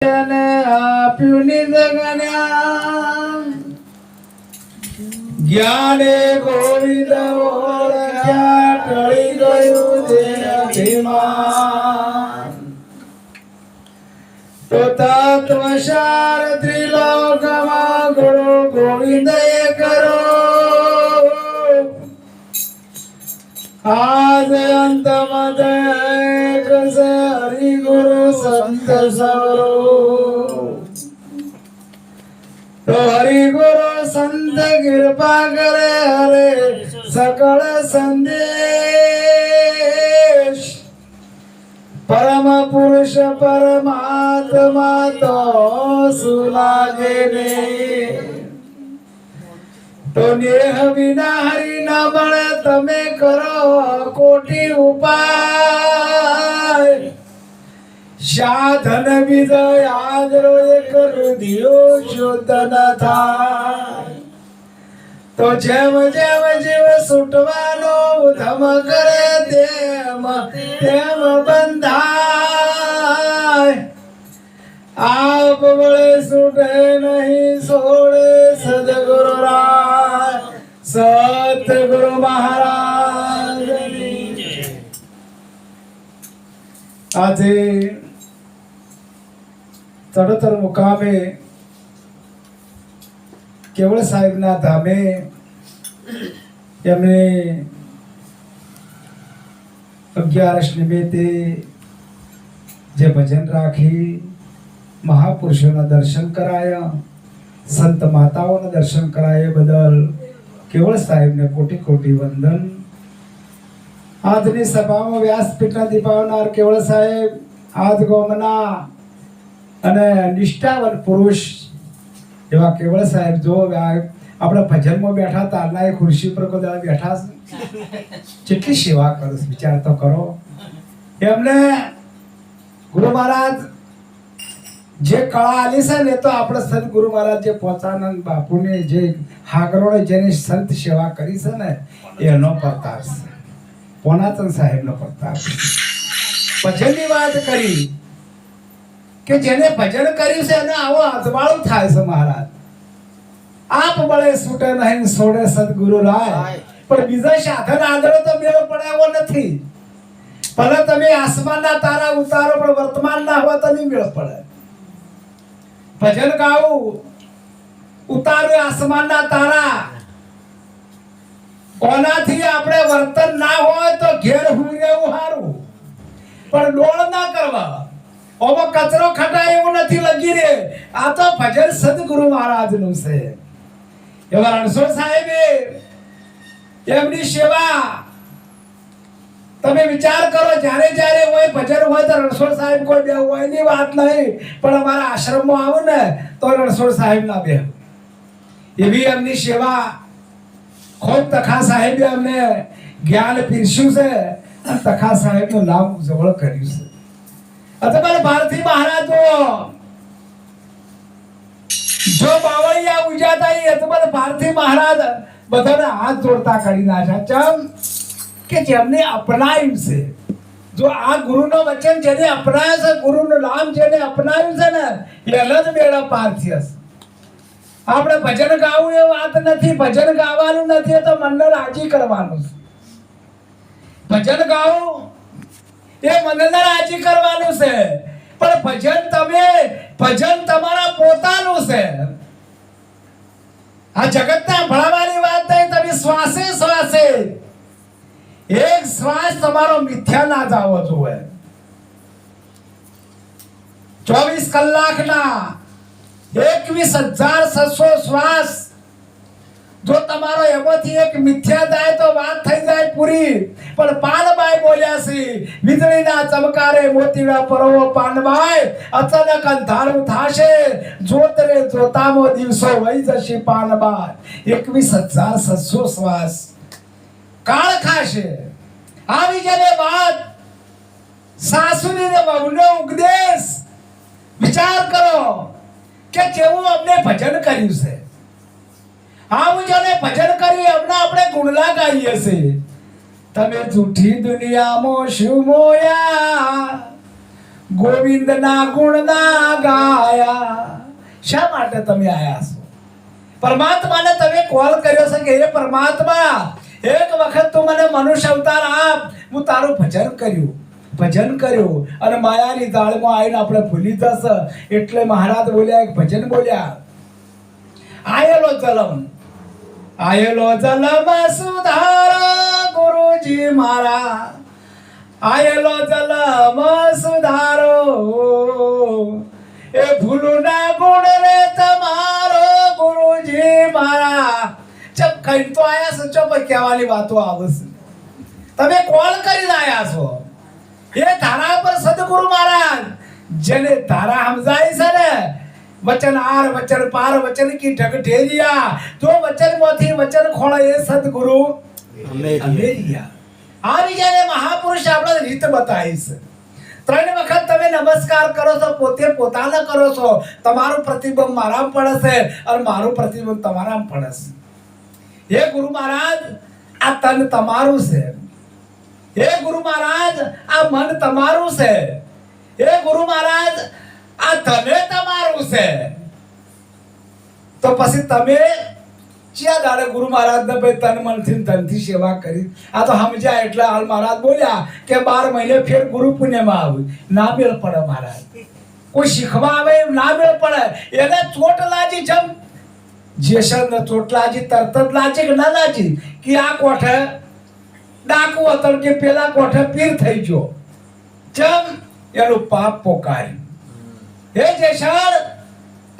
આપ્યું જ્ઞાને ગોવિંદ ઓળખ્યા ટળી ગયું જે અભિમાન તો તત્વસાર ત્રિલોકમાં ગુરુ ગોવિંદ કરો આજ અંતમત હરિ ગુરુ સંત સરો તો હરિ ગુરુ સંત કૃપા કરે હરે સકળ સંદેશ પરમ પુરુષ પરમાત્મા તો સુલાગે ને તો નેહ વિના હરિ ન મળે તમે કરો કોટી ઉપાય સાધન વિધ આદરો એક રુધિયો શુદ્ધ ન થાય તો જેમ જેમ જીવ છૂટવાનો ઉધમ કરે તેમ તેમ બંધાય આપ વળે છૂટે નહીં છોડે સદગુરુ રાય સતગુરુ મહારાજ આજે ચડતર મુકામે કેવળ સાહેબના ધામે એમને 11 નિમિત્તે જે ભજન રાખી મહાપુરુષોના દર્શન કરાયા સંત માતાઓના દર્શન કરાયા બદલ કેવળ સાહેબને કોટી કોટી વંદન. આજની સભામાં વ્યાસપીઠના દીપાવનાર કેવળ સાહેબ આજ ગોમના અને નિષ્ઠાવાન પુરુષ એવા કેવળ સાહેબ જો આપણે ભજનમાં બેઠા તારના એ ખુરશી પર કોઈ બેઠા છે કેટલી સેવા કરો વિચાર તો કરો. એમને ગુરુ મહારાજ જે કળા આલી છે ને તો આપણે સંત ગુરુ મહારાજ જે પોતાનંદ બાપુને જે હાગરોળે જેની સંત સેવા કરી છે ને એનો પ્રતાપ છે. પોનાચંદ સાહેબનો પ્રતાપ. ભજનની વાત કરી કે જેને ભજન કર્યું છે એને આવો અજવાળું થાય છે મહારાજ. આપ બળે છૂટે નહીં છોડે સદગુરુ રાય. પણ બીજા સાધન આદરો તો મેળ પડે એવો નથી. ભલે તમે આસમાનના તારા ઉતારો પણ વર્તમાન ના હોય તો નહીં મેળ પડે. ભજન ગાવું ઉતારો આસમાનના તારા કોનાથી આપણે વર્તન ના હોય તો ઘેર હુઈ રહેવું સારું પણ ડોળ ના કરવા. ઓમો કચરો ખટાય એવું નથી લગી રે. આ તો ભજન સદગુરુ મહારાજનું છે. એવા રણછોડ સાહેબે એમની સેવા તમે વિચાર કરો જ્યારે જ્યારે હોય ભજન હોય તો રણછોડ સાહેબ કોઈ બે હોય ની વાત નહીં પણ અમારા આશ્રમમાં આવો ને તો રણછોડ સાહેબ ના બે એવી એમની સેવા. ખોદ તખા સાહેબે અમને જ્ઞાન પીરસ્યું છે અને તખા સાહેબનું નામ જવળ કર્યું છે. તમારે ભારતી મહારાજ જો બાવળિયા ઉજાતા એ તમારે ભારતી મહારાજ બધાને હાથ જોડતા કરી નાખ્યા. ચમ કે જેમને અપનાવ્યું છે. જો આ ગુરુનો વચન જેને અપનાવ્યું છે ગુરુનું નામ જેને અપનાવ્યું છે ને એને જ બેડા પાર થયા છે. આપણે ભજન ગાવું એ વાત નથી. ભજન ગાવાનું નથી તો મનને રાજી કરવાનું છે. ભજન ગાવું એ મનને રાજી કરવાનું છે પણ ભજન તમારા પોતાનું છે. આ જગતના ભણાવવાની વાત નહીં. તમે શ્વાસે શ્વાસે એક શ્વાસ તમારો મિથ્યા ના જાવો જોઈએ. 24 કલાકના 21,600 શ્વાસ જો તમારો એમાંથી એક મિથ્યા જાય તો વાત થઈ જાય પૂરી. પણ પાનબાઈ બોલ્યા છે વીજળીના ચમકારે મોતીડા પરોવો પાનબાઈ અચાનક અંધારું થાશે જોતરે જોતામાં દિવસો વહી જશે પાનબાઈ. 21,600 શ્વાસ કાળ ખાશે. આવી જને વાત સાસુની ને વહુનો ઉપદેશ વિચાર કરો કે કેવું અમને ભજન કર્યું છે. આવું જેને ભજન કર્યું એમના આપણે ગુણલા ગાઈએ છીએ. તમે જૂઠી દુનિયામાં શું મોયા ગોવિંદના ગુણના ગાયા. શા માટે તમે આયા છો? પરમાત્માને તમે કોલ કર્યો છે કે હે પરમાત્મા, એક વખત તું મને મનુષ્ય અવતાર આપ, હું તારું ભજન કર્યું અને માયાની દાળમાં આવીને આપણે ભૂલી જશે. એટલે મહારાજ બોલ્યા, એક ભજન બોલ્યા, આયેલો જલમ સુધારો ગુરુજી મારા, આયેલો જલમ સુધારો, એ ભૂલું ના ગુણ રે તમારો ગુરુજી મારા. ચપ કઈ તો આયા છો, ચપ કહેવાની વાતો આવે છે. તમે કોલ કરીને આયા છો. એ ધારા પર સદગુરુ મહારાજ જેને ધારા સમજાય છે ને, વચન આર વચન પાર વચન કી ઢગઢેરિયા, જો વચન માંથી વચન ખોળે એ સદગુરુ અમેરિયા. આ બીજાને મહાપુરુષ આપણે રીત બતાવી છે. 3 વખત તમે નમસ્કાર કરો છો, પોતે પોતાને કરો છો. તમારું પ્રતિબંધ મારામાં પડે છે અને મારું પ્રતિબંધ તમારામાં પડે છે. હે ગુરુ મહારાજ, આ તન તમારું છે. હે ગુરુ મહારાજ, આ મન તમારું છે. હે ગુરુ મહારાજ, આ ધને તમારું છે. તો પછી તમે ક્યાં દાડે ગુરુ મહારાજ ને ભાઈ તન મનથી ધનથી સેવા કરી? આ તો સમજ્યા એટલે હાલ મહારાજ બોલ્યા કે 12 મહિને ફેર ગુરુ પુણ્યમાં આવ્યું. ના મેળ પડે મહારાજ. કોઈ શીખવા આવે ના મેળ પડે. એને ચોટ લાજી, જમ જેસર ને ચોટ લાજી, તરત જ લાજી કે ના લાજી કે આ કોઠે ડાકુ હતો કે પેલા કોઠે પીર થઈ ગયો. જમ એનું પાપ પોકાર્યું. હે જેસર,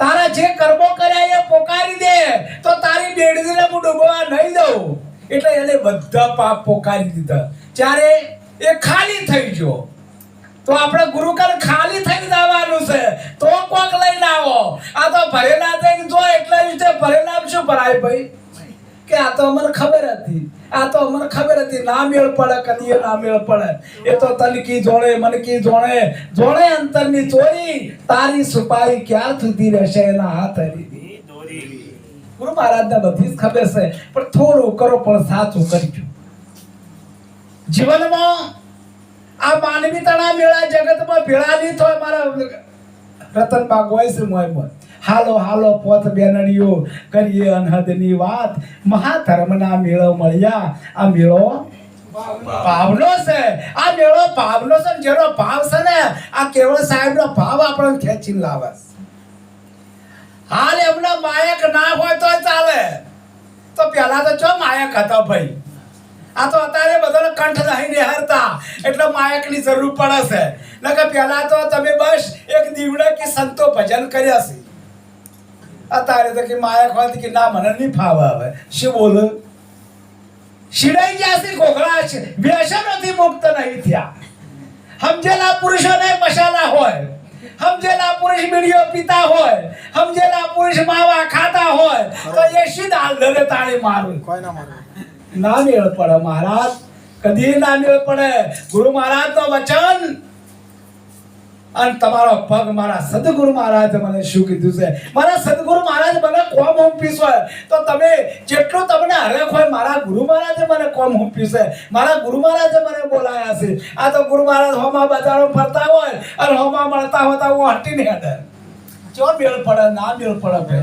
તારા જે કર્મો કર્યા એ પોકારી દે તો તારી બેડદીને હું ડૂબવા નહીં દઉં. એટલે એને બધા પાપ પોકારી દીધા. જ્યારે એ ખાલી થઈ ગયો તો આપણે ગુરુકર ખાલી થઈ જવાનું છે. તો કોક લઈને આવો. આ તો ભરેલા થઈને જો એટલે રીતે ભરેલા શું ભરાય ભાઈ? કે આ તો અમને ખબર હતી, ના મેળ પડે, કદી ના મેળ પડે. એ તો તલકી જોડે મનકી જોડે જોડે અંતરની ચોરી, તારી સુપારી ક્યાં સુધી રહેશે એના હાથ હરી. ગુરુ મહારાજને બધી જ ખબર છે, પણ થોડું કરો પણ સાચું કરજો. જીવનમાં આ માનવી તણા મેળા જગતમાં ભેળા નહીં થાય. મારા રતનબા ગોય છે મોય હાલો પોત બેનડીઓ કરીએ અનહદની વાત. મહાધર્મના મેળો મળ્યા. આ મેળો ભાવનો છે. આ મેળો ભાવનો છે. જેનો ભાવ છે ને, આ કેવળ સાહેબનો ભાવ આપણને ખેંચીને લાવે. હાલ એમના માયક ના હોય તો ચાલે. તો પેલા તો ચો માયક હતા ભાઈ. આ તો અત્યારે બધાને કંઠ નહીં નિહારતા એટલે માયકની જરૂર પડે છે. નકર પેલા તો તમે બસ એક દીવડે કે સંતો ભજન કર્યા છે. અત્યારે તો કે માયક હોય કે ના મને નહીં ફાવે. હવે શું બોલ? શીડાઈ ગયા છે ઘોઘળા છે. વ્યસનોથી મુક્ત નહીં થયા. સમજેલા પુરુષોને મસાલા હોય, સમજેલા પુરુષ બીડીઓ પીતા હોય, સમજેલા પુરુષ માવા ખાતા હોય તો એ શી દાલ ધરે તાળી મારું? કોઈ ના મારું. ના મેળ પડે મહારાજ, કદી ના મેળ પડે. ગુરુ મહારાજ નો વચન અને તમારો પગ. મારા સદગુરુ મહારાજ મને શું કીધું છે? મારા સદગુરુ મહારાજ મને કોમ હોંપ્યું છે. તો તમે જેટલું તમને હરેખ હોય, મારા ગુરુ મહારાજે મને કોમ હોંપ્યું છે. મારા ગુરુ મહારાજે મને બોલાયા છે. આ તો ગુરુ મહારાજ હોમા બજારો ફરતા હોય અને હોમા મળતા હોતા હું હટી નહીં હટે. ચો મેળ પડે? ના મેળ પડે.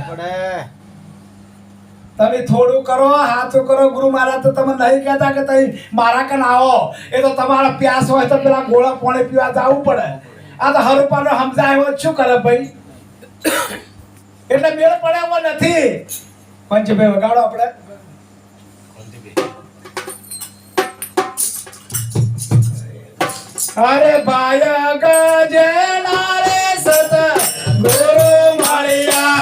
તમે થોડું કરો, હાથું કરો. ગુરુ મહારાજ તો તમે નહીં કહેતા કે તમે મારા કન આવો. એ તો તમારા પ્યાસ હોય તો પેલા ગોળા પાણી પીવા જવું પડે. આ તો હરુપાનો સમજાય શું કરે ભાઈ? એટલે મેળ પડે એવો નથી. પંચભાઈ વગાડો આપણે. અરે ભાઈ ગજેલા રે સત ગુરુ મળ્યા.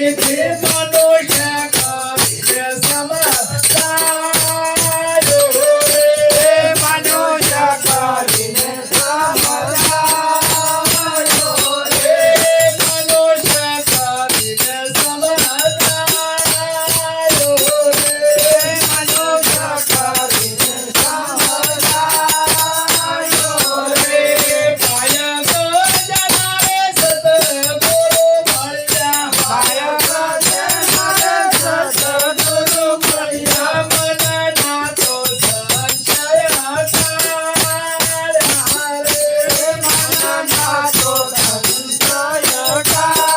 પ્રેમ